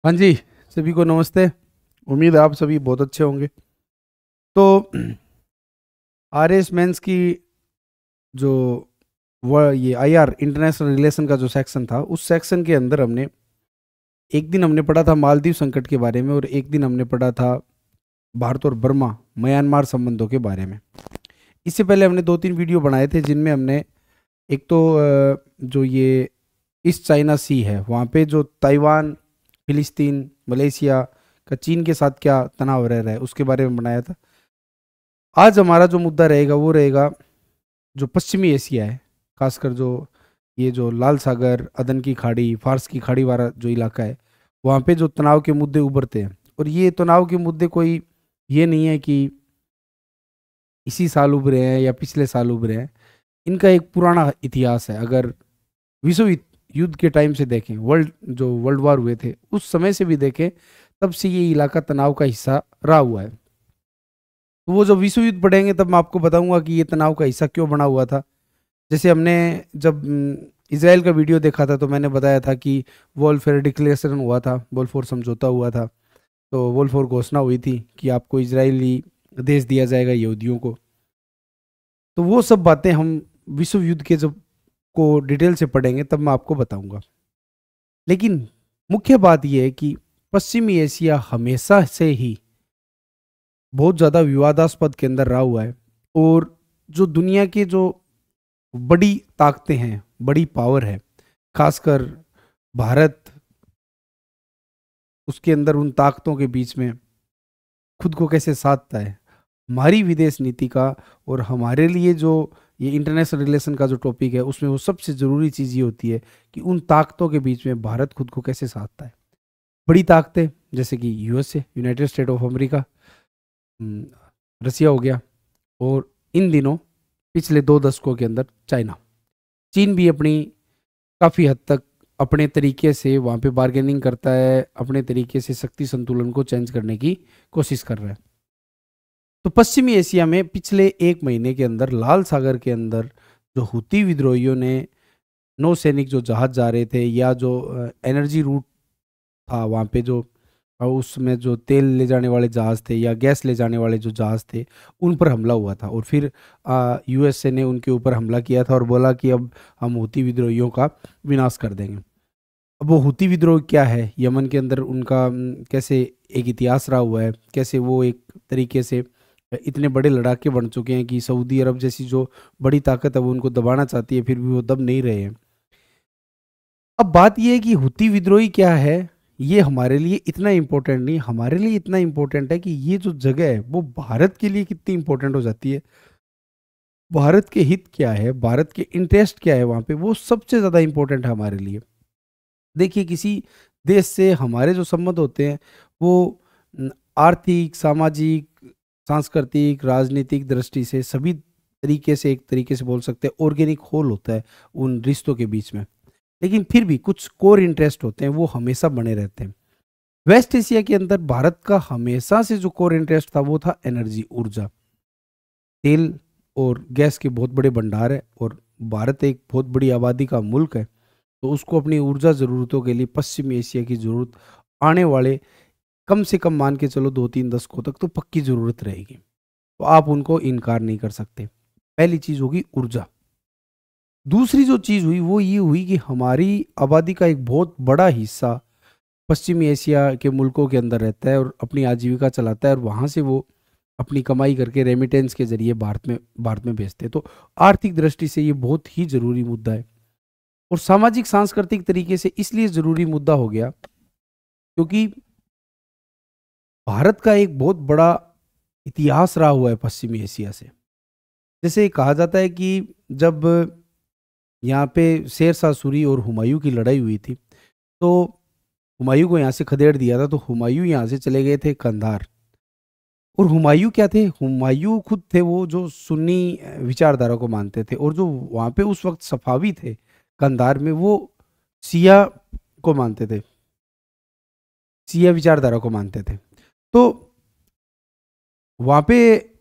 हाँ जी, सभी को नमस्ते। उम्मीद है आप सभी बहुत अच्छे होंगे। तो आरएस मेंस की जो ये आईआर इंटरनेशनल रिलेशन का जो सेक्शन था, उस सेक्शन के अंदर हमने एक दिन हमने पढ़ा था मालदीव संकट के बारे में और एक दिन हमने पढ़ा था भारत और बर्मा म्यांमार संबंधों के बारे में। इससे पहले हमने 2-3 वीडियो बनाए थे जिनमें हमने एक तो जो ये ईस्ट चाइना सी है वहाँ पे जो ताइवान, फिलिस्तीन, मलेशिया का चीन के साथ क्या तनाव रह रहा है उसके बारे में बनाया था। आज हमारा जो मुद्दा रहेगा वो रहेगा जो पश्चिमी एशिया है, खासकर जो ये जो लाल सागर, अदन की खाड़ी, फारस की खाड़ी वाला जो इलाका है, वहाँ पे जो तनाव के मुद्दे उभरते हैं। और ये तनाव के मुद्दे कोई ये नहीं है कि इसी साल उभरे हैं या पिछले साल उभरे हैं। इनका एक पुराना इतिहास है। अगर विश्व युद्ध के टाइम से देखें, वर्ल्ड वार हुए थे उस समय से भी देखें, तब से ये इलाका तनाव का हिस्सा रहा हुआ है। तो वो जब विश्व युद्ध पढ़ेंगे तब मैं आपको बताऊंगा कि ये तनाव का हिस्सा क्यों बना हुआ था। जैसे हमने जब इसराइल का वीडियो देखा था तो मैंने बताया था कि वॉलफेयर डिक्लेरेशन हुआ था, वॉलफोर समझौता हुआ था। तो वॉलफोर घोषणा हुई थी कि आपको इजरायली देश दिया जाएगा यहूदियों को। तो वो सब बातें हम विश्व युद्ध के जब को डिटेल से पढ़ेंगे तब मैं आपको बताऊंगा। लेकिन मुख्य बात यह है कि पश्चिमी एशिया हमेशा से ही बहुत ज़्यादा विवादास्पद के अंदर रहा हुआ है। और जो दुनिया के जो बड़ी ताकतें हैं, बड़ी पावर है, खासकर भारत, उसके अंदर उन ताकतों के बीच में खुद को कैसे साधता है। हमारी विदेश नीति का और हमारे लिए जो ये इंटरनेशनल रिलेशन का जो टॉपिक है उसमें वो सबसे ज़रूरी चीज़ ये होती है कि उन ताकतों के बीच में भारत खुद को कैसे साधता है। बड़ी ताकतें जैसे कि USA, united state of America, Russia हो गया, और इन दिनों पिछले 2 दशकों के अंदर चाइना, चीन भी अपनी काफ़ी हद तक अपने तरीके से वहाँ पे बार्गेनिंग करता है, अपने तरीके से शक्ति संतुलन को चेंज करने की कोशिश कर रहा है। तो पश्चिमी एशिया में पिछले 1 महीने के अंदर लाल सागर के अंदर जो हुती विद्रोहियों ने नौसैनिक जो जहाज जा रहे थे या जो एनर्जी रूट था वहाँ पे, जो उसमें जो तेल ले जाने वाले जहाज़ थे या गैस ले जाने वाले जो जहाज़ थे, उन पर हमला हुआ था। और फिर यूएसए ने उनके ऊपर हमला किया था और बोला कि अब हम हुती विद्रोहियों का विनाश कर देंगे। अब वो हुती विद्रोह क्या है, यमन के अंदर उनका कैसे एक इतिहास रहा हुआ है, कैसे वो एक तरीके से इतने बड़े लड़ाके बन चुके हैं कि सऊदी अरब जैसी जो बड़ी ताकत है वो उनको दबाना चाहती है, फिर भी वो दब नहीं रहे हैं। अब बात यह है कि हुती विद्रोही क्या है, ये हमारे लिए इतना इम्पोर्टेंट नहीं। हमारे लिए इतना इम्पोर्टेंट है कि ये जो जगह है वो भारत के लिए कितनी इम्पोर्टेंट हो जाती है, भारत के हित क्या है, भारत के इंटरेस्ट क्या है वहाँ पे, वो सबसे ज़्यादा इम्पोर्टेंट है हमारे लिए। देखिए, किसी देश से हमारे जो संबंध होते हैं वो आर्थिक, सामाजिक, सांस्कृतिक, राजनीतिक दृष्टि से सभी तरीके से, एक तरीके से बोल सकते हैं ऑर्गेनिक होल होता है उन रिश्तों के बीच में। लेकिन फिर भी कुछ कोर इंटरेस्ट होते हैं वो हमेशा बने रहते हैं। वेस्ट एशिया के अंदर भारत का हमेशा से जो कोर इंटरेस्ट था वो था एनर्जी, ऊर्जा। तेल और गैस के बहुत बड़े भंडार है और भारत एक बहुत बड़ी आबादी का मुल्क है। तो उसको अपनी ऊर्जा ज़रूरतों के लिए पश्चिमी एशिया की ज़रूरत आने वाले कम से कम मान के चलो 2-3 दशकों तक तो पक्की ज़रूरत रहेगी। तो आप उनको इनकार नहीं कर सकते। पहली चीज़ होगी ऊर्जा। दूसरी जो चीज़ हुई वो ये हुई कि हमारी आबादी का एक बहुत बड़ा हिस्सा पश्चिमी एशिया के मुल्कों के अंदर रहता है और अपनी आजीविका चलाता है और वहाँ से वो अपनी कमाई करके रेमिटेंस के जरिए भारत में भेजते हैं। तो आर्थिक दृष्टि से ये बहुत ही ज़रूरी मुद्दा है। और सामाजिक सांस्कृतिक तरीके से इसलिए ज़रूरी मुद्दा हो गया क्योंकि भारत का एक बहुत बड़ा इतिहास रहा हुआ है पश्चिमी एशिया से। जैसे कहा जाता है कि जब यहाँ पे शेर शाह सूरी और हुमायूं की लड़ाई हुई थी तो हुमायूं को यहाँ से खदेड़ दिया था, तो हुमायूं यहाँ से चले गए थे कंधार। और हुमायूं क्या थे, हुमायूं खुद थे वो जो सुन्नी विचारधारा को मानते थे, और जो वहाँ पे उस वक्त सफावी थे कंधार में वो सिया को मानते थे, सिया विचारधारा को मानते थे। तो वहाँ पे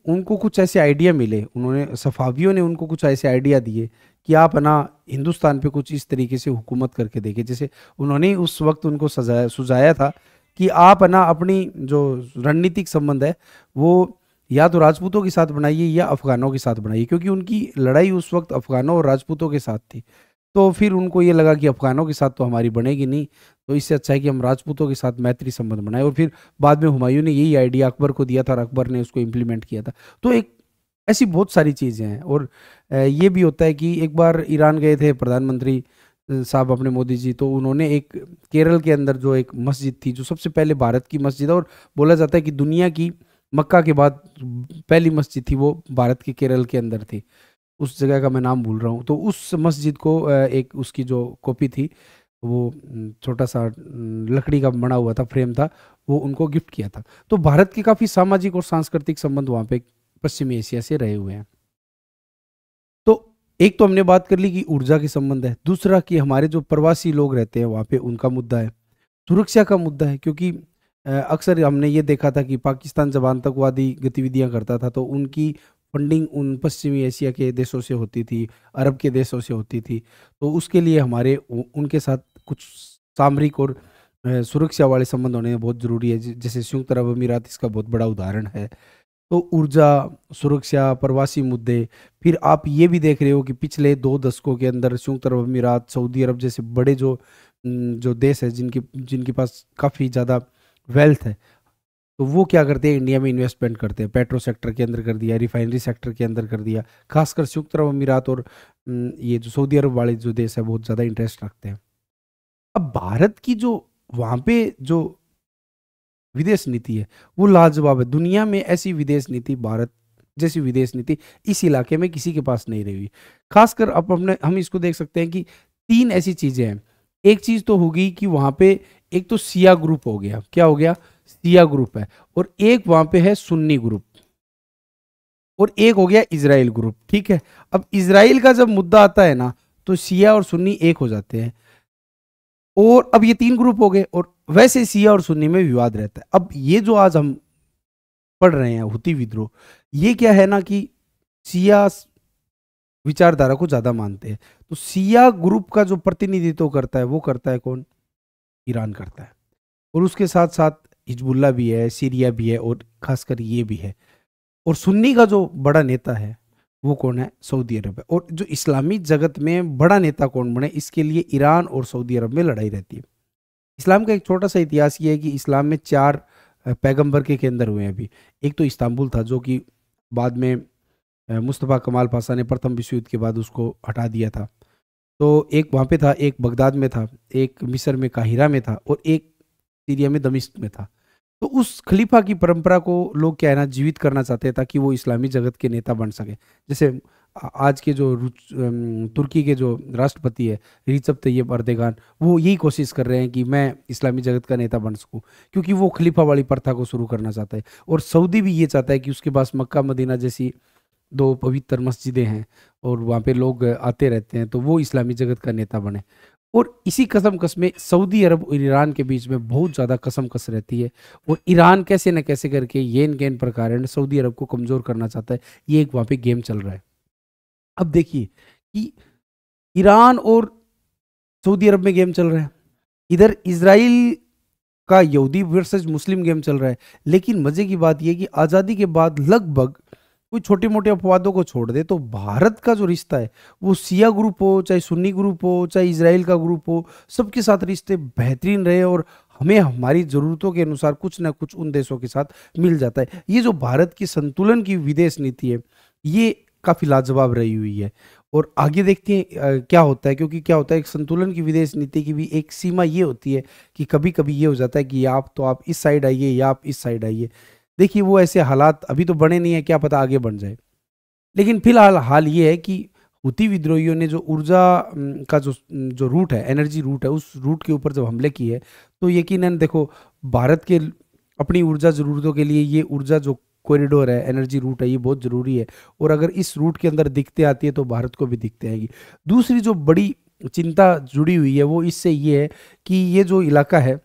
उनको कुछ ऐसे आइडिया मिले, उन्होंने, सफावियों ने उनको कुछ ऐसे आइडिया दिए कि आप है ना हिंदुस्तान पे कुछ इस तरीके से हुकूमत करके देखें। जैसे उन्होंने उस वक्त उनको सुझाया था कि आप है ना अपनी जो रणनीतिक संबंध है वो या तो राजपूतों के साथ बनाइए या अफगानों के साथ बनाइए, क्योंकि उनकी लड़ाई उस वक्त अफगानों और राजपूतों के साथ थी। तो फिर उनको ये लगा कि अफगानों के साथ तो हमारी बनेगी नहीं, तो इससे अच्छा है कि हम राजपूतों के साथ मैत्री संबंध बनाएं। और फिर बाद में हुमायूं ने यही आइडिया अकबर को दिया था और अकबर ने उसको इम्प्लीमेंट किया था। तो एक ऐसी बहुत सारी चीज़ें हैं। और ये भी होता है कि एक बार ईरान गए थे प्रधानमंत्री साहब अपने मोदी जी, तो उन्होंने एक केरल के अंदर जो एक मस्जिद थी जो सबसे पहले भारत की मस्जिद है, और बोला जाता है कि दुनिया की मक्का के बाद पहली मस्जिद थी वो भारत के केरल के अंदर थी। उस जगह का मैं नाम भूल रहा हूँ। तो उस मस्जिद को एक उसकी जो कॉपी थी वो छोटा सा लकड़ी का बना हुआ था, फ्रेम था, वो उनको गिफ्ट किया था। तो भारत के काफ़ी सामाजिक और सांस्कृतिक संबंध वहाँ पे पश्चिमी एशिया से रहे हुए हैं। तो एक तो हमने बात कर ली कि ऊर्जा के संबंध है, दूसरा कि हमारे जो प्रवासी लोग रहते हैं वहाँ पे उनका मुद्दा है, सुरक्षा का मुद्दा है। क्योंकि अक्सर हमने ये देखा था कि पाकिस्तान जब आतंकवादी गतिविधियां करता था तो उनकी फंडिंग उन पश्चिमी एशिया के देशों से होती थी, अरब के देशों से होती थी। तो उसके लिए हमारे उनके साथ कुछ सामरिक और सुरक्षा वाले संबंध होने बहुत ज़रूरी है। जैसे संयुक्त अरब अमीरात इसका बहुत बड़ा उदाहरण है। तो ऊर्जा, सुरक्षा, प्रवासी मुद्दे, फिर आप ये भी देख रहे हो कि पिछले 2 दशकों के अंदर संयुक्त अरब अमीरात, सऊदी अरब जैसे बड़े जो देश है जिनके जिनके पास काफ़ी ज़्यादा वेल्थ है, तो वो क्या करते हैं, इंडिया में इन्वेस्टमेंट करते हैं। पेट्रो सेक्टर के अंदर कर दिया, रिफाइनरी सेक्टर के अंदर कर दिया। खासकर संयुक्त अरब अमीरात और ये जो सऊदी अरब वाले जो देश है बहुत ज़्यादा इंटरेस्ट रखते हैं। अब भारत की जो वहाँ पे जो विदेश नीति है वो लाजवाब है। दुनिया में ऐसी विदेश नीति, भारत जैसी विदेश नीति इस इलाके में किसी के पास नहीं रही हुई। खासकर अब हम इसको देख सकते हैं कि 3 ऐसी चीजें हैं। एक चीज तो होगी कि वहां पे एक तो सिया ग्रुप हो गया, क्या हो गया, सिया ग्रुप है, और एक वहां पे है सुन्नी ग्रुप, और एक हो गया इजराइल ग्रुप। ठीक है, अब इजराइल का जब मुद्दा आता है ना तो शिया और सुन्नी एक हो जाते हैं, और अब ये 3 ग्रुप हो गए, और वैसे शिया और सुन्नी में विवाद रहता है। अब ये जो आज हम पढ़ रहे हैं हुती विद्रोह, ये क्या है ना कि शिया विचारधारा को ज्यादा मानते हैं। तो शिया ग्रुप का जो प्रतिनिधित्व करता है वो करता है कौन, ईरान करता है। और उसके साथ साथ हिजबुल्ला भी है, सीरिया भी है, और खासकर ये भी है। और सुन्नी का जो बड़ा नेता है वो कौन है, सऊदी अरब है। और जो इस्लामी जगत में बड़ा नेता कौन बने, इसके लिए ईरान और सऊदी अरब में लड़ाई रहती है। इस्लाम का एक छोटा सा इतिहास ये है कि इस्लाम में 4 पैगंबर के अंदर हुए हैं अभी। एक तो इस्तांबुल था जो कि बाद में मुस्तफ़ा कमाल पाशा ने प्रथम विश्व युद्ध के बाद उसको हटा दिया था। तो एक वहाँ पे था, एक बगदाद में था, एक मिस्र में काहिरा में था, और एक सीरिया में दमिश्क में था। तो उस खलीफा की परंपरा को लोग क्या है ना जीवित करना चाहते हैं ताकि वो इस्लामी जगत के नेता बन सके। जैसे आज के जो तुर्की के जो राष्ट्रपति है रिसेप तैयब अर्दोगान, वो यही कोशिश कर रहे हैं कि मैं इस्लामी जगत का नेता बन सकूं, क्योंकि वो खलीफा वाली प्रथा को शुरू करना चाहता है। और सऊदी भी ये चाहता है कि उसके पास मक्का मदीना जैसी 2 पवित्र मस्जिदें हैं और वहाँ पे लोग आते रहते हैं, तो वो इस्लामी जगत का नेता बने। और इसी कसम कस में सऊदी अरब और ईरान के बीच में बहुत ज़्यादा कसम कस रहती है, और ईरान कैसे न कैसे करके येन गेन पर कारण सऊदी अरब को कमज़ोर करना चाहता है। ये एक वहाँ पे गेम चल रहा है। अब देखिए कि ईरान और सऊदी अरब में गेम चल रहा है, इधर इसराइल का यहूदी वर्सेस मुस्लिम गेम चल रहा है। लेकिन मजे की बात यह कि आज़ादी के बाद लगभग कोई छोटे मोटे अपवादों को छोड़ दे तो भारत का जो रिश्ता है वो सिया ग्रुप हो, चाहे सुन्नी ग्रुप हो, चाहे इसराइल का ग्रुप हो, सबके साथ रिश्ते बेहतरीन रहे, और हमें हमारी ज़रूरतों के अनुसार कुछ ना कुछ उन देशों के साथ मिल जाता है। ये जो भारत की संतुलन की विदेश नीति है ये काफ़ी लाजवाब रही हुई है। और आगे देखते हैं क्या होता है, क्योंकि क्या होता है, एक संतुलन की विदेश नीति की भी एक सीमा ये होती है कि कभी कभी ये हो जाता है कि आप इस साइड आइए या आप इस साइड आइए। देखिए वो ऐसे हालात अभी तो बने नहीं है, क्या पता आगे बन जाए। लेकिन फिलहाल हाल ये है कि हुती विद्रोहियों ने जो ऊर्जा का जो रूट है, एनर्जी रूट है, उस रूट के ऊपर जब हमले किए तो यकीनन देखो भारत के अपनी ऊर्जा ज़रूरतों के लिए ये ऊर्जा जो कॉरिडोर है, एनर्जी रूट है, ये बहुत ज़रूरी है। और अगर इस रूट के अंदर दिक्कतें आती है तो भारत को भी दिक्कतें आएगी। दूसरी जो बड़ी चिंता जुड़ी हुई है वो इससे ये है कि ये जो इलाका है,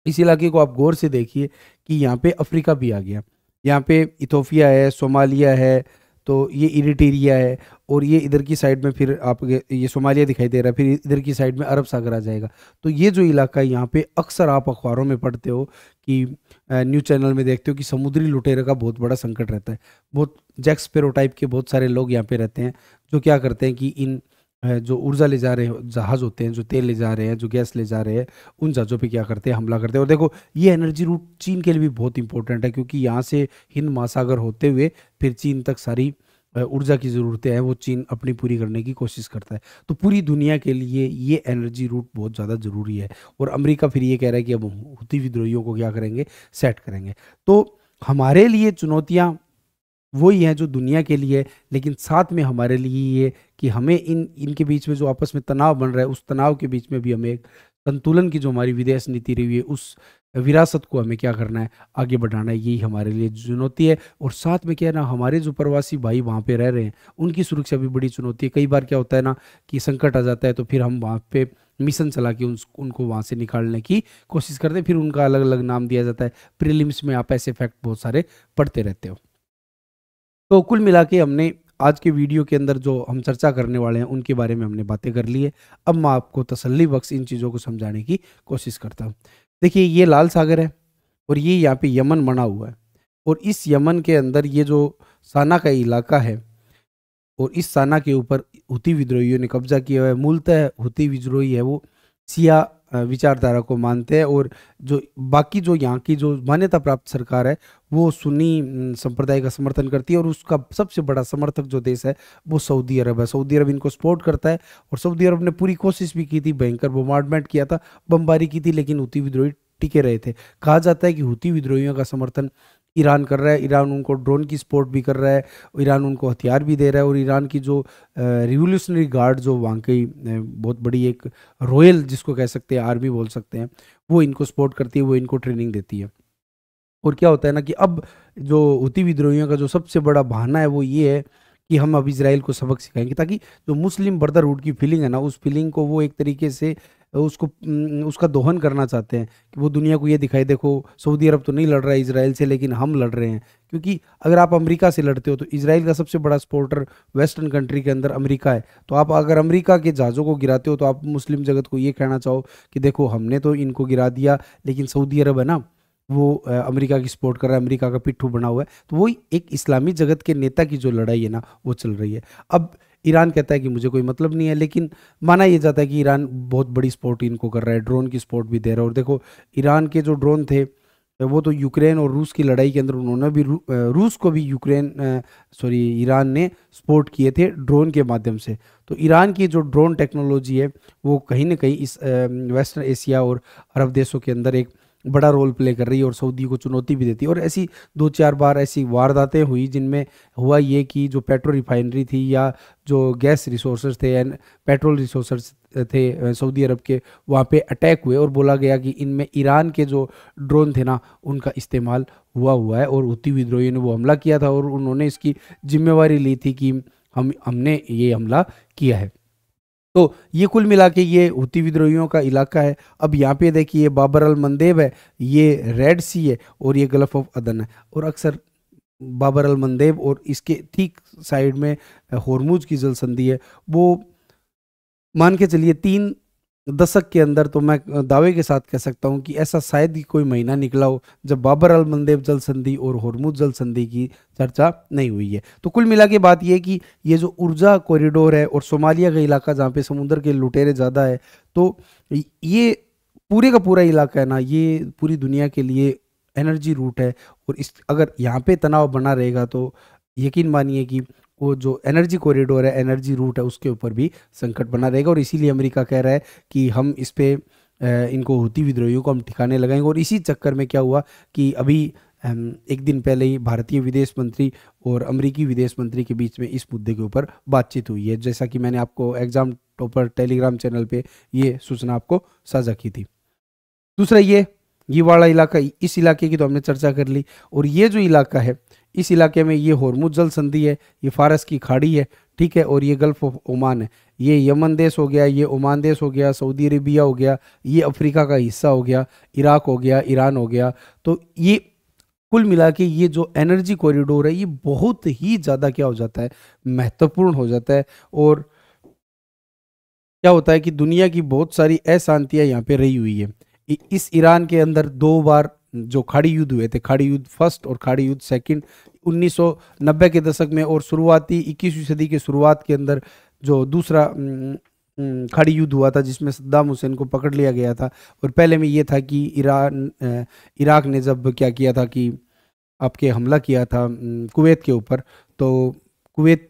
इस इलाके को आप गौर से देखिए कि यहाँ पे अफ्रीका भी आ गया, यहाँ पे इथोपिया है, सोमालिया है, तो ये इरिटेरिया है, और ये इधर की साइड में फिर आप ये सोमालिया दिखाई दे रहा है, फिर इधर की साइड में अरब सागर आ जाएगा। तो ये जो इलाका है यहाँ पे अक्सर आप अखबारों में पढ़ते हो कि न्यूज़ चैनल में देखते हो कि समुद्री लुटेरे का बहुत बड़ा संकट रहता है। बहुत जैक स्पैरो टाइप के बहुत सारे लोग यहाँ पे रहते हैं, जो क्या करते हैं कि इन जो ऊर्जा ले जा रहे जहाज़ होते हैं, जो तेल ले जा रहे हैं, जो गैस ले जा रहे हैं, उन जहाज़ों पे क्या करते हैं, हमला करते हैं। और देखो ये एनर्जी रूट चीन के लिए भी बहुत इंपॉर्टेंट है, क्योंकि यहाँ से हिंद महासागर होते हुए फिर चीन तक सारी ऊर्जा की ज़रूरतें हैं, वो चीन अपनी पूरी करने की कोशिश करता है। तो पूरी दुनिया के लिए ये एनर्जी रूट बहुत ज़्यादा ज़रूरी है। और अमेरिका फिर ये कह रहा है कि अब हुती विद्रोहियों को क्या करेंगे, सेट करेंगे। तो हमारे लिए चुनौतियाँ वही हैं जो दुनिया के लिए, लेकिन साथ में हमारे लिए ये कि हमें इनके बीच में जो आपस में तनाव बन रहा है, उस तनाव के बीच में भी हमें एक संतुलन की जो हमारी विदेश नीति रही है, उस विरासत को हमें क्या करना है, आगे बढ़ाना है। यही हमारे लिए चुनौती है। और साथ में क्या है ना, हमारे जो प्रवासी भाई वहाँ पे रह रहे हैं, उनकी सुरक्षा भी बड़ी चुनौती है। कई बार क्या होता है ना कि संकट आ जाता है, तो फिर हम वहाँ पे मिशन चला के उनको वहाँ से निकालने की कोशिश करते हैं। फिर उनका अलग अलग नाम दिया जाता है। प्रीलिम्स में आप ऐसे फैक्ट बहुत सारे पढ़ते रहते हो। तो कुल मिला के हमने आज के वीडियो के अंदर जो हम चर्चा करने वाले हैं, उनके बारे में हमने बातें कर ली है। अब मैं आपको तसल्ली बख्श इन चीज़ों को समझाने की कोशिश करता हूँ। देखिए, ये लाल सागर है, और ये यहाँ पे यमन बना हुआ है, और इस यमन के अंदर ये जो साना का इलाका है, और इस साना के ऊपर हुती विद्रोहियों ने कब्जा किया हुआ है। मूलतः हुती विद्रोही है वो शिया विचारधारा को मानते हैं, और जो बाकी जो यहाँ की जो मान्यता प्राप्त सरकार है, वो सुन्नी संप्रदाय का समर्थन करती है। और उसका सबसे बड़ा समर्थक जो देश है, वो सऊदी अरब है। सऊदी अरब इनको सपोर्ट करता है, और सऊदी अरब ने पूरी कोशिश भी की थी, भयंकर बोमार्डमेंट किया था, बमबारी की थी, लेकिन हुती विद्रोही टिके रहे थे। कहा जाता है कि हुती विद्रोहियों का समर्थन ईरान कर रहा है। ईरान उनको ड्रोन की सपोर्ट भी कर रहा है, ईरान उनको हथियार भी दे रहा है, और ईरान की जो रिवोल्यूशनरी गार्ड जो वहाँ की बहुत बड़ी एक रॉयल जिसको कह सकते हैं, आर्मी बोल सकते हैं, वो इनको सपोर्ट करती है, वो इनको ट्रेनिंग देती है। और क्या होता है ना कि अब जो हुती विद्रोहियों का जो सबसे बड़ा बहाना है, वो ये है कि हम अब इजराइल को सबक सिखाएंगे, ताकि जो मुस्लिम ब्रदरहुड की फीलिंग है ना, उस फीलिंग को वो एक तरीके से उसका दोहन करना चाहते हैं, कि वो दुनिया को ये दिखाई, देखो सऊदी अरब तो नहीं लड़ रहा है इजराइल से, लेकिन हम लड़ रहे हैं। क्योंकि अगर आप अमेरिका से लड़ते हो, तो इजराइल का सबसे बड़ा सपोर्टर वेस्टर्न कंट्री के अंदर अमेरिका है। तो आप अगर अमेरिका के जहाज़ों को गिराते हो, तो आप मुस्लिम जगत को ये कहना चाहो कि देखो हमने तो इनको गिरा दिया, लेकिन सऊदी अरब है ना, वो अमेरिका की सपोर्ट कर रहा है, अमेरिका का पिट्ठू बना हुआ है। तो वही एक इस्लामी जगत के नेता की जो लड़ाई है ना, वो चल रही है। अब ईरान कहता है कि मुझे कोई मतलब नहीं है, लेकिन माना यह जाता है कि ईरान बहुत बड़ी सपोर्ट इनको कर रहा है, ड्रोन की सपोर्ट भी दे रहा है। और देखो, ईरान के जो ड्रोन थे, वो तो यूक्रेन और रूस की लड़ाई के अंदर उन्होंने भी रूस को भी ईरान ने सपोर्ट किए थे ड्रोन के माध्यम से। तो ईरान की जो ड्रोन टेक्नोलॉजी है, वो कहीं ना कहीं इस वेस्टर्न एशिया और अरब देशों के अंदर एक बड़ा रोल प्ले कर रही है, और सऊदी को चुनौती भी देती है। और ऐसी 2-4 बार ऐसी वारदातें हुई, जिनमें हुआ ये कि जो पेट्रोल रिफाइनरी थी, या जो गैस रिसोर्सेज थे एंड पेट्रोल रिसोर्सेज थे सऊदी अरब के, वहाँ पे अटैक हुए, और बोला गया कि इनमें ईरान के जो ड्रोन थे ना, उनका इस्तेमाल हुआ है, और हुती विद्रोहियों ने वो हमला किया था, और उन्होंने इसकी जिम्मेवारी ली थी कि हमने ये हमला किया है। तो ये कुल मिला के ये हुती विद्रोहियों का इलाका है। अब यहाँ पे देखिए, बाबर अल मंदेब है, ये रेड सी है, और ये गल्फ ऑफ अदन है। और अक्सर बाबर अल मंदेब और इसके ठीक साइड में होर्मुज की जल संधि है। वो मान के चलिए 3 दशक के अंदर, तो मैं दावे के साथ कह सकता हूं कि ऐसा शायद ही कोई महीना निकला हो जब बाबर अल मंदेब जल संधि और होर्मुज जल संधि की चर्चा नहीं हुई है। तो कुल मिला के बात यह है कि ये जो ऊर्जा कॉरिडोर है, और सोमालिया का इलाका जहाँ पे समुद्र के लुटेरे ज़्यादा है, तो ये पूरे का पूरा इलाका है ना, ये पूरी दुनिया के लिए एनर्जी रूट है। और इस अगर यहाँ पे तनाव बना रहेगा, तो यकीन मानिए कि वो जो एनर्जी कॉरिडोर है, एनर्जी रूट है, उसके ऊपर भी संकट बना रहेगा। और इसीलिए अमेरिका कह रहा है कि हम इस पे इनको हुती विद्रोहियों को हम ठिकाने लगाएंगे। और इसी चक्कर में क्या हुआ कि अभी एक दिन पहले ही भारतीय विदेश मंत्री और अमेरिकी विदेश मंत्री के बीच में इस मुद्दे के ऊपर बातचीत हुई है, जैसा कि मैंने आपको एग्जाम टॉपर टेलीग्राम चैनल पे ये सूचना आपको साझा की थी। दूसरा, ये वाला इलाका, इस इलाके की तो हमने चर्चा कर ली। और ये जो इलाका है, इस इलाके में ये होर्मुज जल संधि है, ये फारस की खाड़ी है, ठीक है, और ये गल्फ ऑफ ओमान है। ये यमन देश हो गया, ये ओमान देश हो गया, सऊदी अरेबिया हो गया, ये अफ्रीका का हिस्सा हो गया, इराक हो गया, ईरान हो गया। तो ये कुल मिला के ये जो एनर्जी कॉरिडोर है ये बहुत ही ज़्यादा क्या हो जाता है, महत्वपूर्ण हो जाता है। और क्या होता है कि दुनिया की बहुत सारी अशांतियां यहाँ पे रही हुई है। इस ईरान के अंदर 2 बार जो खाड़ी युद्ध हुए थे, खाड़ी युद्ध फर्स्ट और खाड़ी युद्ध सेकंड, 1990 के दशक में, और शुरुआती 21वीं सदी के शुरुआत के अंदर जो दूसरा खाड़ी युद्ध हुआ था जिसमें सद्दाम हुसैन को पकड़ लिया गया था। और पहले में ये था कि इराक ने जब क्या किया था कि आपके हमला किया था कुवैत के ऊपर, तो कुवैत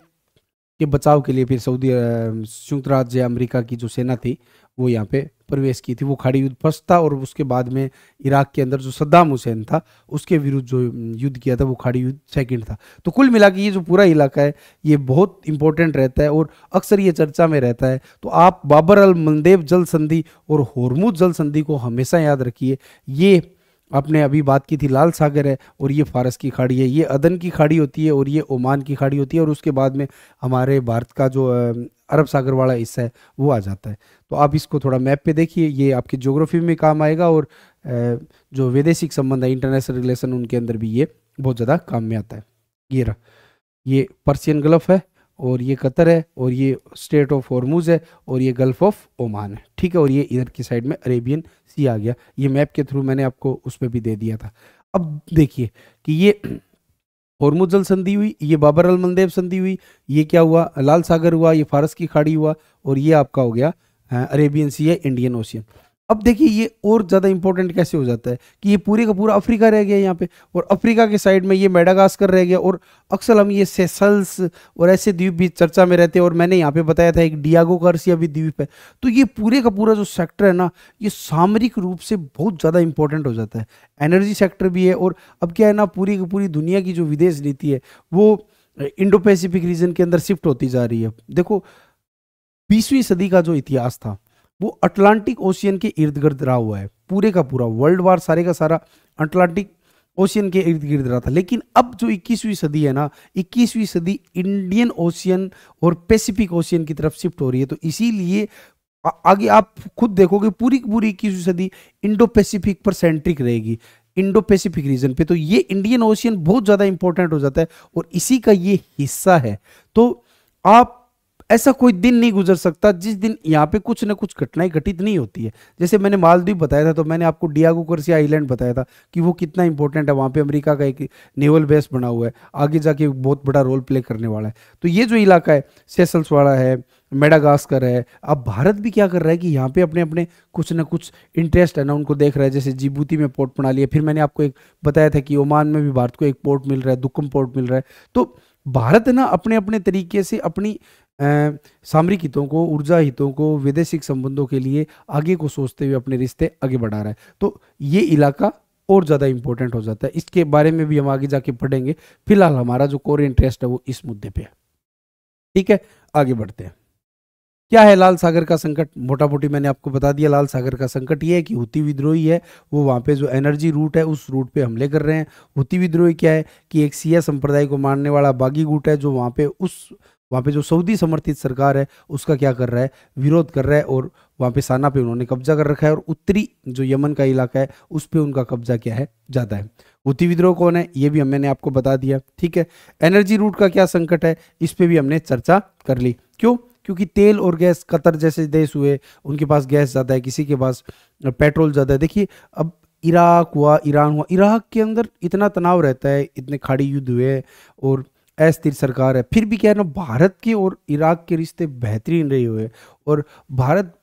के बचाव के लिए फिर संयुक्त राज्य अमेरिका की जो सेना थी वो यहाँ पे प्रवेश की थी। वो खाड़ी युद्ध फर्स्ट था, और उसके बाद में इराक के अंदर जो सद्दाम हुसैन था उसके विरुद्ध जो युद्ध किया था वो खाड़ी युद्ध सेकंड था। तो कुल मिला के ये जो पूरा इलाका है ये बहुत इंपॉर्टेंट रहता है और अक्सर ये चर्चा में रहता है। तो आप बाबर अल मंदेब जल संधि और होर्मुज जल संधि को हमेशा याद रखिए। ये आपने अभी बात की थी लाल सागर है, और ये फारस की खाड़ी है, ये अदन की खाड़ी होती है, और ये ओमान की खाड़ी होती है, और उसके बाद में हमारे भारत का जो अरब सागर वाला हिस्सा है वो आ जाता है। तो आप इसको थोड़ा मैप पे देखिए, ये आपकी ज्योग्राफी में काम आएगा, और जो वैदेशिक संबंध है, इंटरनेशनल रिलेशन, उनके अंदर भी ये बहुत ज़्यादा काम में आता है। ये रहा, ये पर्शियन गल्फ है, और ये कतर है, और ये स्टेट ऑफ हॉर्मुज है, और ये गल्फ ऑफ ओमान है, ठीक है। और ये इधर की साइड में अरेबियन सी आ गया। ये मैप के थ्रू मैंने आपको उस पर भी दे दिया था। अब देखिए कि ये हॉर्मुज जल संधि हुई, ये बाबर अल मंदेब संधि हुई, ये क्या हुआ, लाल सागर हुआ, ये फारस की खाड़ी हुआ, और ये आपका हो गया अरेबियन सी है, इंडियन ओशियन। अब देखिए ये और ज़्यादा इंपॉर्टेंट कैसे हो जाता है कि ये पूरे का पूरा अफ्रीका रह गया यहाँ पे, और अफ्रीका के साइड में ये मेडागास्कर रह गया, और अक्सर हम ये सेशल्स और ऐसे द्वीप भी चर्चा में रहते हैं। और मैंने यहाँ पे बताया था एक डियागो गार्सिया भी द्वीप है। तो ये पूरे का पूरा जो सेक्टर है ना, ये सामरिक रूप से बहुत ज़्यादा इंपॉर्टेंट हो जाता है, एनर्जी सेक्टर भी है। और अब क्या है ना, पूरी की पूरी दुनिया की जो विदेश नीति है वो इंडो पैसिफिक रीजन के अंदर शिफ्ट होती जा रही है। देखो 20वीं सदी का जो इतिहास था वो अटलांटिक ओशियन के इर्द गिर्द रहा हुआ है, पूरे का पूरा वर्ल्ड वार सारे का सारा अटलांटिक ओशियन के इर्द गिर्द रहा था। लेकिन अब जो 21वीं सदी है ना, 21वीं सदी इंडियन ओशियन और पैसिफिक ओशियन की तरफ शिफ्ट हो रही है। तो इसीलिए आगे आप खुद देखोगे पूरी की पूरी 21वीं सदी इंडो पैसिफिक पर सेंट्रिक रहेगी, इंडो पैसिफिक रीजन पे। तो ये इंडियन ओशियन बहुत ज़्यादा इंपॉर्टेंट हो जाता है, और इसी का ये हिस्सा है। तो आप ऐसा कोई दिन नहीं गुजर सकता जिस दिन यहाँ पे कुछ ना कुछ घटनाएं घटित नहीं होती है। जैसे मैंने मालदीव बताया था, तो मैंने आपको डियागो गार्सिया आइलैंड बताया था कि वो कितना इंपॉर्टेंट है, वहाँ पे अमेरिका का एक नेवल बेस बना हुआ है, आगे जाके बहुत बड़ा रोल प्ले करने वाला है। तो ये जो इलाका है सेशल्स वाला है, मेडागास्कर है। अब भारत भी क्या कर रहा है कि यहाँ पे अपने अपने कुछ ना कुछ इंटरेस्ट है ना उनको देख रहा है। जैसे जिबूती में पोर्ट बना लिया, फिर मैंने आपको एक बताया था कि ओमान में भी भारत को एक पोर्ट मिल रहा है, दुक्कम पोर्ट मिल रहा है। तो भारत ना अपने अपने तरीके से अपनी सामरिक हितों को, ऊर्जा हितों को, वैदेशिक संबंधों के लिए आगे को सोचते हुए अपने रिश्ते आगे बढ़ा रहा है। तो ये इलाका और ज़्यादा इंपॉर्टेंट हो जाता है। इसके बारे में भी हम आगे जाके पढ़ेंगे। फिलहाल हमारा जो कोर इंटरेस्ट है वो इस मुद्दे पे है, ठीक है। आगे बढ़ते हैं। क्या है लाल सागर का संकट? मोटा मोटी मैंने आपको बता दिया। लाल सागर का संकट ये है कि हुती विद्रोही है वो वहाँ पे जो एनर्जी रूट है उस रूट पे हमले कर रहे हैं। हुती विद्रोही क्या है कि एक शिया संप्रदाय को मानने वाला बागी गुट है जो वहाँ पे जो सऊदी समर्थित सरकार है उसका क्या कर रहा है, विरोध कर रहा है, और वहाँ पे साना पे उन्होंने कब्जा कर रखा है, और उत्तरी जो यमन का इलाका है उस पे उनका कब्जा क्या है, ज़्यादा है। हुती विद्रोह कौन है ये भी मैंने आपको बता दिया, ठीक है। एनर्जी रूट का क्या संकट है इस पे भी हमने चर्चा कर ली। क्यों? क्योंकि तेल और गैस, कतर जैसे देश हुए उनके पास गैस ज़्यादा है, किसी के पास पेट्रोल ज़्यादा है। देखिए अब इराक हुआ, ईरान हुआ, इराक के अंदर इतना तनाव रहता है, इतने खाड़ी युद्ध हुए और अस्थिर सरकार है, फिर भी क्या है ना, भारत के और इराक के रिश्ते बेहतरीन रहे हुए। और भारत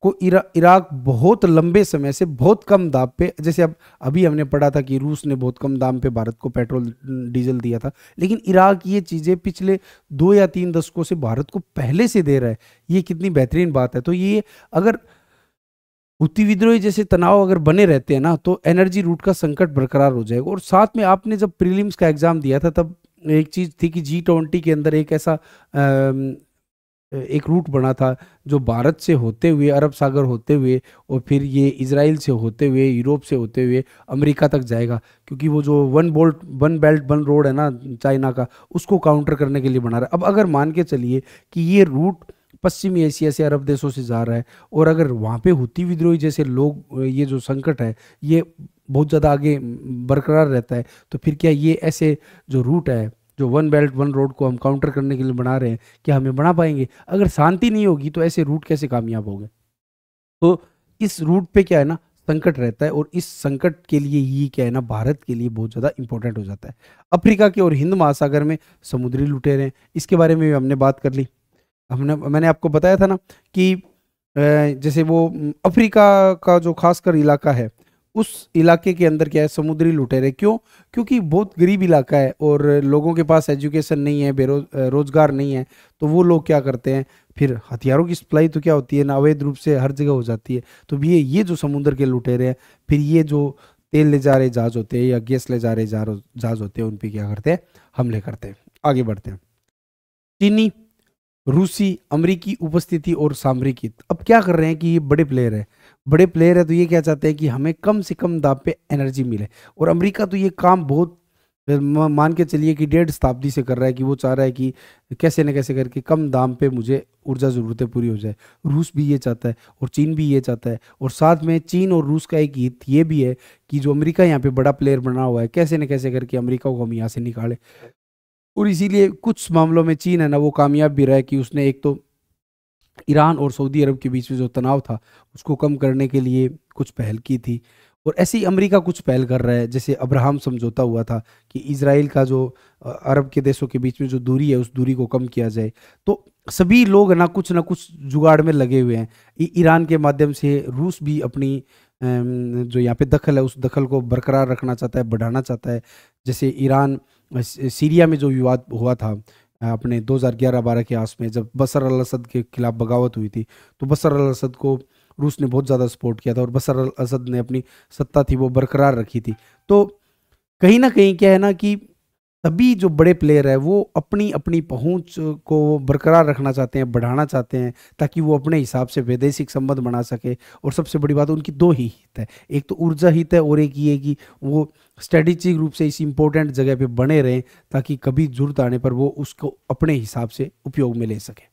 को इराक बहुत लंबे समय से बहुत कम दाम पे, जैसे अब अभी हमने पढ़ा था कि रूस ने बहुत कम दाम पे भारत को पेट्रोल डीजल दिया था, लेकिन इराक ये चीज़ें पिछले 2 या 3 दशकों से भारत को पहले से दे रहा है। ये कितनी बेहतरीन बात है। तो ये अगर हुती विद्रोही जैसे तनाव अगर बने रहते हैं ना तो एनर्जी रूट का संकट बरकरार हो जाएगा। और साथ में आपने जब प्रीलिम्स का एग्जाम दिया था तब एक चीज़ थी कि G20 के अंदर एक ऐसा एक रूट बना था जो भारत से होते हुए, अरब सागर होते हुए, और फिर ये इजराइल से होते हुए, यूरोप से होते हुए अमेरिका तक जाएगा। क्योंकि वो जो वन बेल्ट वन रोड है ना चाइना का, उसको काउंटर करने के लिए बना रहा है। अब अगर मान के चलिए कि ये रूट पश्चिमी एशिया से, अरब देशों से जा रहा है, और अगर वहाँ पे हुती विद्रोही जैसे लोग, ये जो संकट है ये बहुत ज़्यादा आगे बरकरार रहता है, तो फिर क्या ये ऐसे जो रूट है, जो वन बेल्ट वन रोड को हम काउंटर करने के लिए बना रहे हैं, क्या हमें बना पाएंगे? अगर शांति नहीं होगी तो ऐसे रूट कैसे कामयाब होंगे? तो इस रूट पे क्या है ना, संकट रहता है, और इस संकट के लिए ये क्या है ना, भारत के लिए बहुत ज़्यादा इंपॉर्टेंट हो जाता है। अफ्रीका के और हिंद महासागर में समुद्री लुटेरे हैं, इसके बारे में भी हमने बात कर ली। मैंने आपको बताया था ना कि जैसे वो अफ्रीका का जो खासकर इलाका है, उस इलाके के अंदर क्या है, समुद्री लुटेरे। क्यों? क्योंकि बहुत गरीब इलाका है और लोगों के पास एजुकेशन नहीं है, रोजगार नहीं है। तो वो लोग क्या करते हैं, फिर हथियारों की सप्लाई तो क्या होती है ना, अवैध रूप से हर जगह हो जाती है। तो ये जो समुद्र के लुटेरे हैं, फिर ये जो तेल ले जा रहे जहाज होते हैं या गैस ले जा रहे जहाज होते हैं, उन पे क्या करते हैं, हमले करते हैं। आगे बढ़ते हैं। चीनी, रूसी, अमेरिकी उपस्थिति और सामरिक हित। अब क्या कर रहे हैं कि ये बड़े प्लेयर है, बड़े प्लेयर है, तो ये क्या चाहते हैं कि हमें कम से कम दाम पे एनर्जी मिले। और अमेरिका तो ये काम बहुत मान के चलिए कि 1.5 शताब्दी से कर रहा है, कि वो चाह रहा है कि कैसे न कैसे करके कम दाम पे मुझे ऊर्जा ज़रूरतें पूरी हो जाए। रूस भी ये चाहता है और चीन भी ये चाहता है। और साथ में चीन और रूस का एक हित ये भी है कि जो अमेरिका यहाँ पे बड़ा प्लेयर बना हुआ है, कैसे न कैसे करके अमेरिका को हम यहाँ से निकालें। और इसीलिए कुछ मामलों में चीन है ना, वो कामयाब भी रहा है कि उसने एक तो ईरान और सऊदी अरब के बीच में जो तनाव था, उसको कम करने के लिए कुछ पहल की थी। और ऐसे ही अमेरिका कुछ पहल कर रहा है, जैसे अब्राहम समझौता हुआ था कि इजराइल का जो अरब के देशों के बीच में जो दूरी है, उस दूरी को कम किया जाए। तो सभी लोग ना कुछ जुगाड़ में लगे हुए हैं। ईरान के माध्यम से रूस भी अपनी जो यहाँ पे दखल है, उस दखल को बरकरार रखना चाहता है, बढ़ाना चाहता है। जैसे ईरान सीरिया में जो विवाद हुआ था अपने 2011-12 के आस में, जब बशर अल असद के खिलाफ बगावत हुई थी, तो बशर अल असद को रूस ने बहुत ज़्यादा सपोर्ट किया था, और बशर अल असद ने अपनी सत्ता थी वो बरकरार रखी थी। तो कहीं ना कहीं क्या है ना कि तभी जो बड़े प्लेयर है वो अपनी अपनी पहुंच को बरकरार रखना चाहते हैं, बढ़ाना चाहते हैं, ताकि वो अपने हिसाब से वैदेशिक संबंध बना सके। और सबसे बड़ी बात, उनकी दो ही हित है, एक तो ऊर्जा हित है, और एक ये कि वो स्ट्रेटेजिक रूप से इस इंपॉर्टेंट जगह पे बने रहें, ताकि कभी जरूरत आने पर वो उसको अपने हिसाब से उपयोग में ले सके।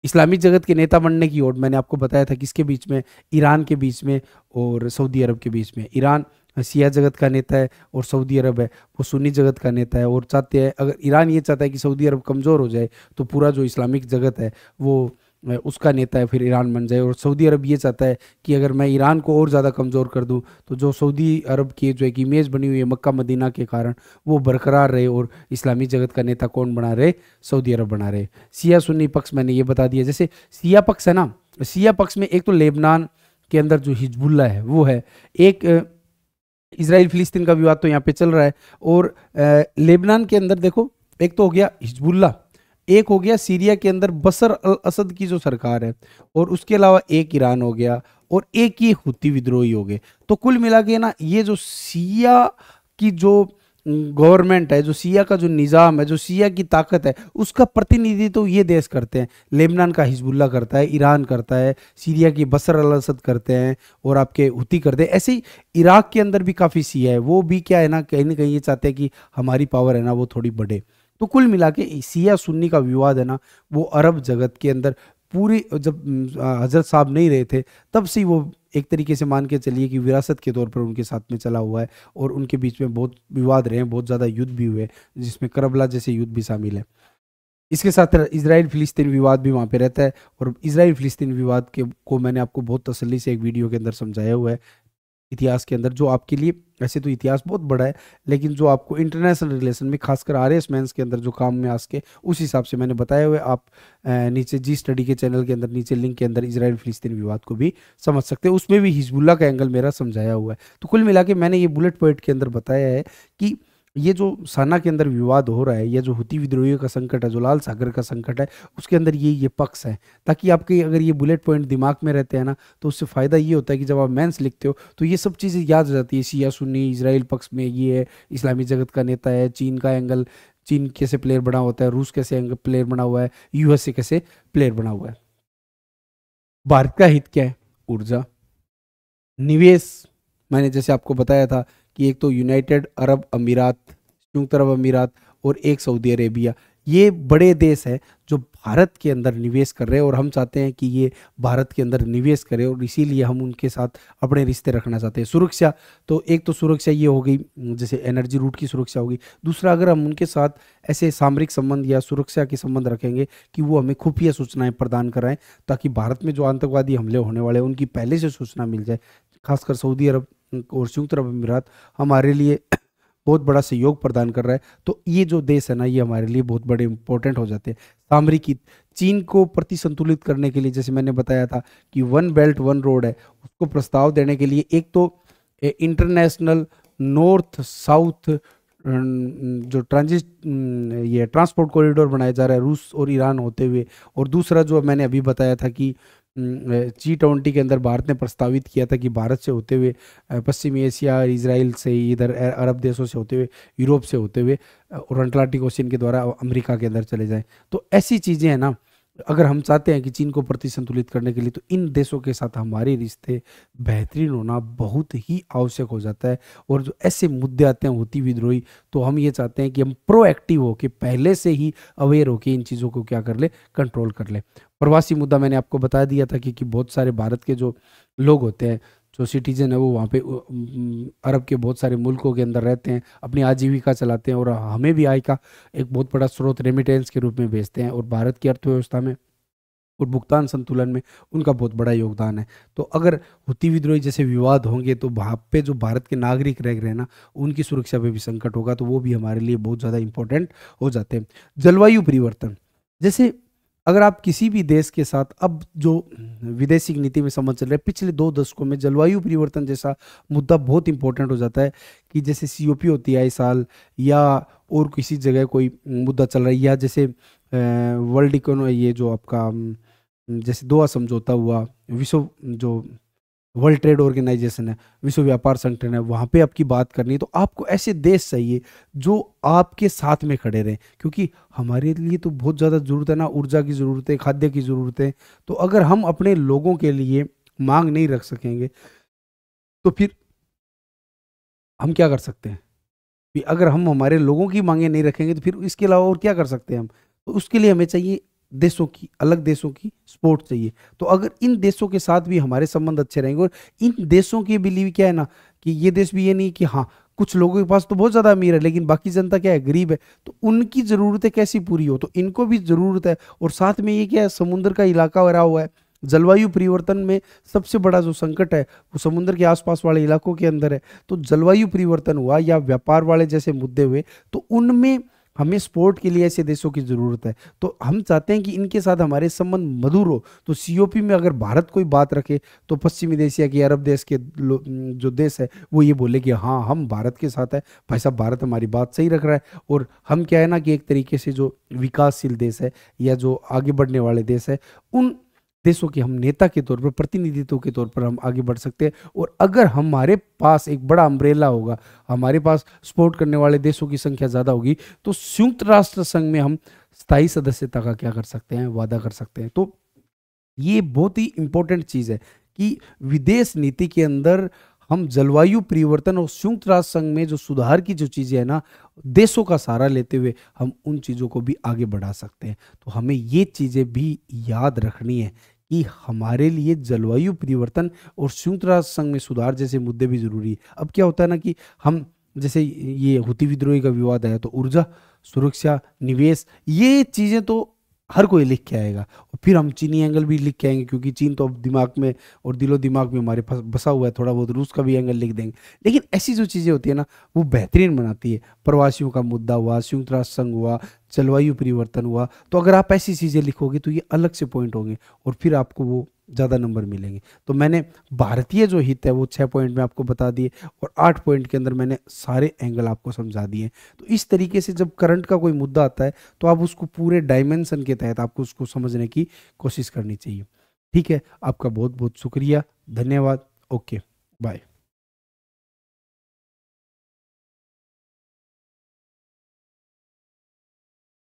इस्लामिक जगत के नेता बनने की ओर मैंने आपको बताया था किसके बीच में, ईरान के बीच में और सऊदी अरब के बीच में। ईरान शिया जगत का नेता है और सऊदी अरब है वो सुन्नी जगत का नेता है। और चाहते हैं, अगर ईरान ये चाहता है कि सऊदी अरब कमज़ोर हो जाए, तो पूरा जो इस्लामिक जगत है वो उसका नेता है, फिर ईरान बन जाए। और सऊदी अरब ये चाहता है कि अगर मैं ईरान को और ज़्यादा कमज़ोर कर दूं, तो जो सऊदी अरब की जो एक इमेज बनी हुई है मक्का मदीना के कारण, वो बरकरार रहे, और इस्लामी जगत का नेता कौन बना रहे, सऊदी अरब बना रहे। सिया सुन्नी पक्ष मैंने ये बता दिया। जैसे सिया पक्ष है ना, सिया पक्ष में एक तो लेबनान के अंदर जो हिजबुल्ला है वो है, एक इसराइल फिलिस्तीन का विवाद तो यहाँ पे चल रहा है। और लेबनान के अंदर देखो, एक तो हो गया हिजबुल्ला, एक हो गया सीरिया के अंदर बशर अल असद की जो सरकार है, और उसके अलावा एक ईरान हो गया, और एक ये हुती विद्रोही हो गए। तो कुल मिला के ना, ये जो सिया की जो गवर्नमेंट है, जो सिया का जो निज़ाम है, जो सिया की ताकत है, उसका प्रतिनिधित्व तो ये देश करते हैं। लेबनान का हिजबुल्ला करता है, ईरान करता है, सीरिया की बशर अल असद करते हैं, और आपके हुती करते हैं। ऐसे ही इराक के अंदर भी काफ़ी सिया है, वो भी क्या है ना कहीं ये चाहते हैं कि हमारी पावर है ना वो थोड़ी बढ़े। तो कुल मिला के सिया सुन्नी का विवाद है ना, वो अरब जगत के अंदर पूरी, जब हजरत साहब नहीं रहे थे तब से ही वो एक तरीके से मान के चलिए कि विरासत के तौर पर उनके साथ में चला हुआ है। और उनके बीच में बहुत विवाद रहे हैं, बहुत ज़्यादा युद्ध भी हुए, जिसमें करबला जैसे युद्ध भी शामिल है। इसके साथ इसराइल फिलिस्तीन विवाद भी वहाँ पे रहता है। और इसराइल फिलिस्तीन विवाद के को मैंने आपको बहुत तसल्ली से एक वीडियो के अंदर समझाया हुआ है, इतिहास के अंदर, जो आपके लिए, वैसे तो इतिहास बहुत बड़ा है, लेकिन जो आपको इंटरनेशनल रिलेशन में, खासकर आरएस मेंस के अंदर जो काम में आ सके, उस हिसाब से मैंने बताया हुआ है। आप नीचे जी स्टडी के चैनल के अंदर नीचे लिंक के अंदर इसराइल फिलिस्तीन विवाद को भी समझ सकते हैं, उसमें भी हिजबुल्ला का एंगल मेरा समझाया हुआ है। तो कुल मिला के मैंने ये बुलेट पॉइंट के अंदर बताया है कि ये जो साना के अंदर विवाद हो रहा है, या जो हुती विद्रोहियों का संकट है, जो लाल सागर का संकट है, उसके अंदर ये पक्ष है। ताकि आपके अगर ये बुलेट पॉइंट दिमाग में रहते हैं ना, तो उससे फ़ायदा ये होता है कि जब आप मेंस लिखते हो तो ये सब चीज़ें याद हो जाती है। शिया सुन्नी, इसराइल पक्ष में ये है, इस्लामी जगत का नेता है, चीन का एंगल, चीन कैसे प्लेयर बना होता है, रूस कैसे प्लेयर बना हुआ है, यूएसए कैसे प्लेयर बना हुआ है। भारत का हित क्या है? ऊर्जा, निवेश। मैंने जैसे आपको बताया था कि एक तो यूनाइटेड अरब अमीरात, संयुक्त अरब अमीरात, और एक सऊदी अरेबिया, ये बड़े देश हैं जो भारत के अंदर निवेश कर रहे हैं और हम चाहते हैं कि ये भारत के अंदर निवेश करें और इसीलिए हम उनके साथ अपने रिश्ते रखना चाहते हैं। सुरक्षा, तो एक तो सुरक्षा ये हो गई, जैसे एनर्जी रूट की सुरक्षा होगी। दूसरा, अगर हम उनके साथ ऐसे सामरिक संबंध या सुरक्षा के संबंध रखेंगे कि वो हमें खुफिया सूचनाएं प्रदान कराएं, ताकि भारत में जो आतंकवादी हमले होने वाले हैं उनकी पहले से सूचना मिल जाए। खासकर सऊदी अरब और संयुक्त अरब अमीरात हमारे लिए बहुत बड़ा सहयोग प्रदान कर रहा है। तो ये जो देश है ना, ये हमारे लिए बहुत बड़े इंपॉर्टेंट हो जाते हैं। सामरिक हित, चीन को प्रति संतुलित करने के लिए, जैसे मैंने बताया था कि वन बेल्ट वन रोड है, उसको प्रस्ताव देने के लिए एक तो इंटरनेशनल नॉर्थ साउथ जो ये ट्रांसपोर्ट कॉरिडोर बनाया जा रहा है रूस और ईरान होते हुए, और दूसरा जो मैंने अभी बताया था कि G20 के अंदर भारत ने प्रस्तावित किया था कि भारत से होते हुए पश्चिमी एशिया, इजराइल से, इधर अरब देशों से होते हुए, यूरोप से होते हुए और अटलांटिक ओशियन के द्वारा अमेरिका के अंदर चले जाएं। तो ऐसी चीज़ें हैं ना, अगर हम चाहते हैं कि चीन को प्रति संतुलित करने के लिए, तो इन देशों के साथ हमारे रिश्ते बेहतरीन होना बहुत ही आवश्यक हो जाता है। और जो ऐसे मुद्दे आते हैं होती विद्रोही, तो हम ये चाहते हैं कि हम प्रोएक्टिव हो के पहले से ही अवेयर हो के इन चीज़ों को क्या कर ले, कंट्रोल कर ले। प्रवासी मुद्दा मैंने आपको बता दिया था कि बहुत सारे भारत के जो लोग होते हैं, जो सिटीजन है, वो वहाँ पे अरब के बहुत सारे मुल्कों के अंदर रहते हैं, अपनी आजीविका चलाते हैं और हमें भी आय का एक बहुत बड़ा स्रोत रेमिटेंस के रूप में भेजते हैं, और भारत की अर्थव्यवस्था में और भुगतान संतुलन में उनका बहुत बड़ा योगदान है। तो अगर हुती विद्रोही जैसे विवाद होंगे, तो वहाँ पे जो भारत के नागरिक रह रहे हैं ना, उनकी सुरक्षा पे भी संकट होगा, तो वो भी हमारे लिए बहुत ज़्यादा इंपॉर्टेंट हो जाते हैं। जलवायु परिवर्तन, जैसे अगर आप किसी भी देश के साथ, अब जो विदेशी नीति में समझ चल रहे हैं पिछले 2 दशकों में, जलवायु परिवर्तन जैसा मुद्दा बहुत इंपॉर्टेंट हो जाता है कि जैसे COP होती है इस साल, या और किसी जगह कोई मुद्दा चल रहा है, या जैसे वर्ल्ड इकोनॉमी, ये जो आपका जैसे दोहा समझौता हुआ, विश्व जो वर्ल्ड ट्रेड ऑर्गेनाइजेशन है, विश्व व्यापार संगठन है, वहाँ पे आपकी बात करनी है, तो आपको ऐसे देश चाहिए जो आपके साथ में खड़े रहें, क्योंकि हमारे लिए तो बहुत ज़्यादा ज़रूरत है ना, ऊर्जा की ज़रूरत है, खाद्य की ज़रूरत है। तो अगर हम अपने लोगों के लिए मांग नहीं रख सकेंगे, तो फिर हम क्या कर सकते हैं? कि अगर हम हमारे लोगों की मांगें नहीं रखेंगे, तो फिर इसके अलावा और क्या कर सकते हैं हम? तो उसके लिए हमें चाहिए देशों की, अलग देशों की सपोर्ट चाहिए। तो अगर इन देशों के साथ भी हमारे संबंध अच्छे रहेंगे, और इन देशों की बिलीव क्या है ना, कि ये देश भी ये नहीं कि हाँ कुछ लोगों के पास तो बहुत ज़्यादा अमीर है लेकिन बाकी जनता क्या है, गरीब है, तो उनकी ज़रूरतें कैसी पूरी हो, तो इनको भी ज़रूरत है। और साथ में ये क्या है, समुद्र का इलाका भरा हुआ है, जलवायु परिवर्तन में सबसे बड़ा जो संकट है वो समुद्र के आसपास वाले इलाकों के अंदर है। तो जलवायु परिवर्तन हुआ या व्यापार वाले जैसे मुद्दे हुए, तो उनमें हमें सपोर्ट के लिए ऐसे देशों की ज़रूरत है। तो हम चाहते हैं कि इनके साथ हमारे संबंध मधुर हो। तो COP में अगर भारत कोई बात रखे, तो पश्चिमी एशिया के, अरब देश के जो देश है, वो ये बोले कि हाँ हम भारत के साथ है, भाई साहब भारत हमारी बात सही रख रहा है। और हम क्या है ना कि एक तरीके से जो विकासशील देश है या जो आगे बढ़ने वाले देश है, उन देशों के हम नेता के तौर पर, प्रतिनिधित्व के तौर पर हम आगे बढ़ सकते हैं। और अगर हमारे पास एक बड़ा अम्ब्रेला होगा, हमारे पास सपोर्ट करने वाले देशों की संख्या ज़्यादा होगी, तो संयुक्त राष्ट्र संघ में हम स्थायी सदस्यता का क्या कर सकते हैं, वादा कर सकते हैं। तो ये बहुत ही इंपॉर्टेंट चीज़ है कि विदेश नीति के अंदर हम जलवायु परिवर्तन और संयुक्त राष्ट्र संघ में जो सुधार की जो चीज़ें हैं ना, देशों का सहारा लेते हुए हम उन चीज़ों को भी आगे बढ़ा सकते हैं। तो हमें ये चीज़ें भी याद रखनी है कि हमारे लिए जलवायु परिवर्तन और संयुक्त राष्ट्र संघ में सुधार जैसे मुद्दे भी जरूरी है। अब क्या होता है ना कि हम, जैसे ये हुती विद्रोही का विवाद आया, तो ऊर्जा, सुरक्षा, निवेश, ये चीज़ें तो हर कोई लिख के आएगा, और फिर हम चीनी एंगल भी लिख के आएंगे, क्योंकि चीन तो अब दिमाग में और दिलो दिमाग में हमारे पास बसा हुआ है, थोड़ा बहुत रूस का भी एंगल लिख देंगे। लेकिन ऐसी जो चीज़ें होती है ना, वो बेहतरीन बनाती है। प्रवासियों का मुद्दा हुआ, संयुक्त राष्ट्र संघ हुआ, जलवायु परिवर्तन हुआ, तो अगर आप ऐसी चीज़ें लिखोगे तो ये अलग से पॉइंट होंगे और फिर आपको वो ज़्यादा नंबर मिलेंगे। तो मैंने भारतीय जो हित है वो 6 पॉइंट में आपको बता दिए, और 8 पॉइंट के अंदर मैंने सारे एंगल आपको समझा दिए। तो इस तरीके से जब करंट का कोई मुद्दा आता है, तो आप उसको पूरे डायमेंशन के तहत आपको उसको समझने की कोशिश करनी चाहिए। ठीक है, आपका बहुत बहुत शुक्रिया, धन्यवाद, ओके, बाय।